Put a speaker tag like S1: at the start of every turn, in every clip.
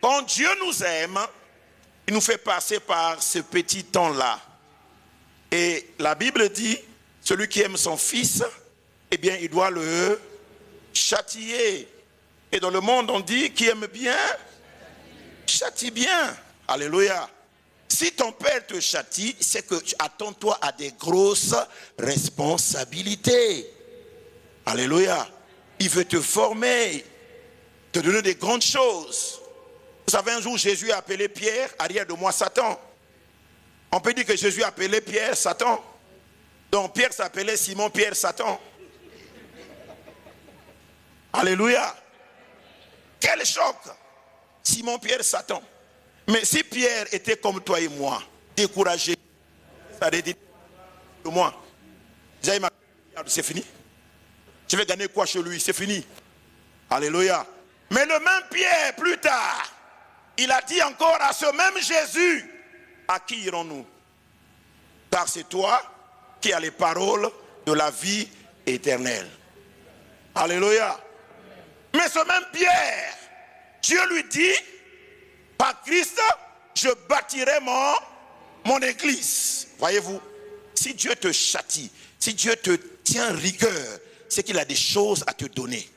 S1: Quand Dieu nous aime, il nous fait passer par ce petit temps-là. Et la Bible dit, celui qui aime son fils, eh bien, il doit le châtier. Et dans le monde, on dit, qui aime bien, châtie bien. Alléluia. Si ton père te châtie, c'est que attends-toi à des grosses responsabilités. Alléluia. Il veut te former, te donner des grandes choses. Vous savez, un jour, Jésus a appelé Pierre, arrière de moi, Satan. On peut dire que Jésus a appelé Pierre, Satan. Donc Pierre s'appelait Simon, Pierre, Satan. Alléluia. Quel choc. Simon, Pierre, Satan. Mais si Pierre était comme toi et moi, découragé, ça aurait dit de moi. C'est fini. Je vais gagner quoi chez lui? C'est fini. Alléluia. Mais le même Pierre, plus tard, il a dit encore à ce même Jésus, à qui irons-nous? Car c'est toi qui as les paroles de la vie éternelle. Alléluia. Mais ce même Pierre, Dieu lui dit, par Christ, je bâtirai mon église. Voyez-vous, si Dieu te châtie, si Dieu te tient rigueur, c'est qu'il a des choses à te donner.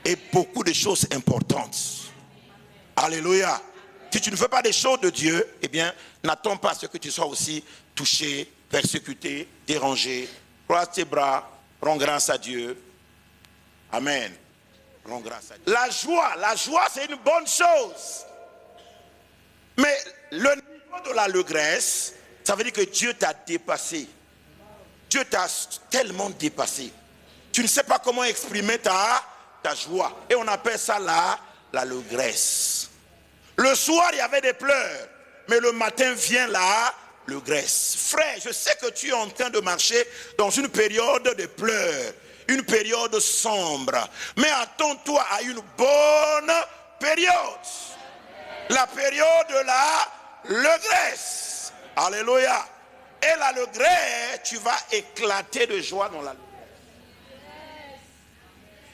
S1: Et beaucoup de choses importantes. Alléluia. Si tu ne fais pas des choses de Dieu, eh bien, n'attends pas à ce que tu sois aussi touché, persécuté, dérangé. Croise tes bras, rends grâce à Dieu. Amen. Rends grâce à Dieu. La joie, c'est une bonne chose. Mais le niveau de l'allégresse, ça veut dire que Dieu t'a dépassé. Dieu t'a tellement dépassé. Tu ne sais pas comment exprimer ta joie. Et on appelle ça l'allégresse. Le soir, il y avait des pleurs. Mais le matin vient l'allégresse. Frère, je sais que tu es en train de marcher dans une période de pleurs. Une période sombre. Mais attends-toi à une bonne période. La période de l'allégresse. Alléluia. Et l'allégresse, tu vas éclater de joie dans l'allégresse.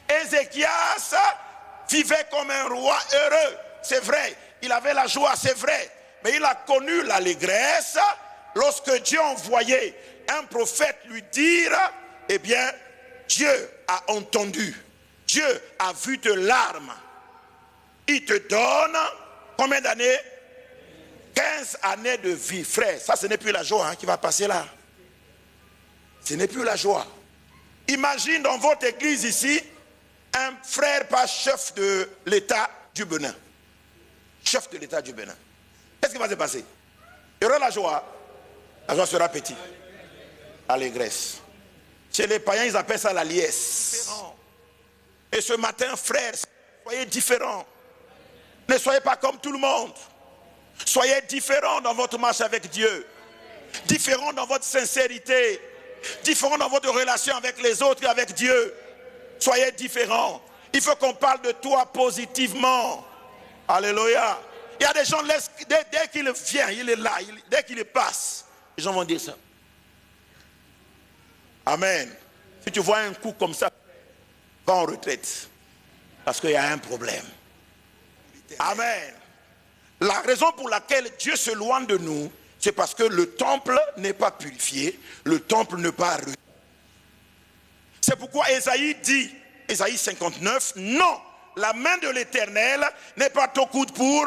S1: Ézéchias vivait comme un roi heureux, c'est vrai. Il avait la joie, c'est vrai. Mais il a connu l'allégresse lorsque Dieu envoyait un prophète lui dire, eh bien, Dieu a entendu. Dieu a vu tes larmes. Il te donne combien d'années? 15 années de vie, frère. Ça, ce n'est plus la joie qui va passer là. Ce n'est plus la joie. Imagine dans votre église ici, un frère pas chef de l'État du Bénin. Chef de l'État du Bénin. Qu'est-ce qui va se passer? Il y aura la joie. La joie sera petite. Allégresse. Chez les païens, ils appellent ça la liesse. Et ce matin, frères, soyez différents. Ne soyez pas comme tout le monde. Soyez différents dans votre marche avec Dieu. Différents dans votre sincérité. Différents dans votre relation avec les autres et avec Dieu. Soyez différents. Il faut qu'on parle de toi positivement. Alléluia. Il y a des gens, dès qu'il vient, il est là. Dès qu'il passe, les gens vont dire ça. Amen. Si tu vois un coup comme ça, va en retraite. Parce qu'il y a un problème. Amen. La raison pour laquelle Dieu se loin de nous, c'est parce que le temple n'est pas purifié. Le temple n'est pas... C'est pourquoi Ésaïe dit, Ésaïe 59, non, la main de l'Éternel n'est pas trop courte pour,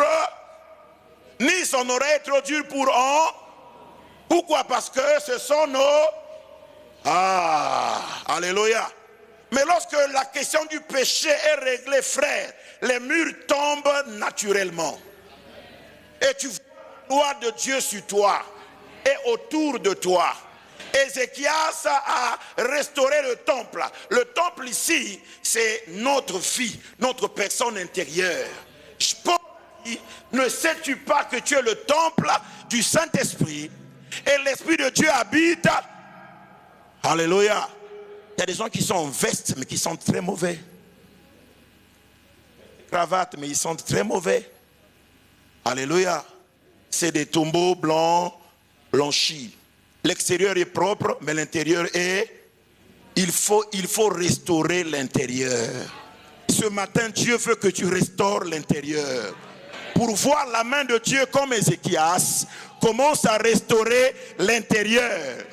S1: ni son oreille trop dure pour en. Pourquoi? Parce que ce sont nos... Alléluia. Mais lorsque la question du péché est réglée, frère, les murs tombent naturellement. Et tu vois la gloire de Dieu sur toi et autour de toi. Ézéchias a restauré le temple. Le temple ici, c'est notre vie, notre personne intérieure. Paul dit, ne sais-tu pas que tu es le temple du Saint-Esprit et l'Esprit de Dieu habite? Alléluia. Il y a des gens qui sont en veste mais qui sont très mauvais. Cravate mais ils sont très mauvais. Alléluia. C'est des tombeaux blancs, blanchis. L'extérieur est propre, mais l'intérieur est... Il faut restaurer l'intérieur. Ce matin, Dieu veut que tu restaures l'intérieur. pour voir la main de Dieu comme Ézéchias, commence à restaurer l'intérieur.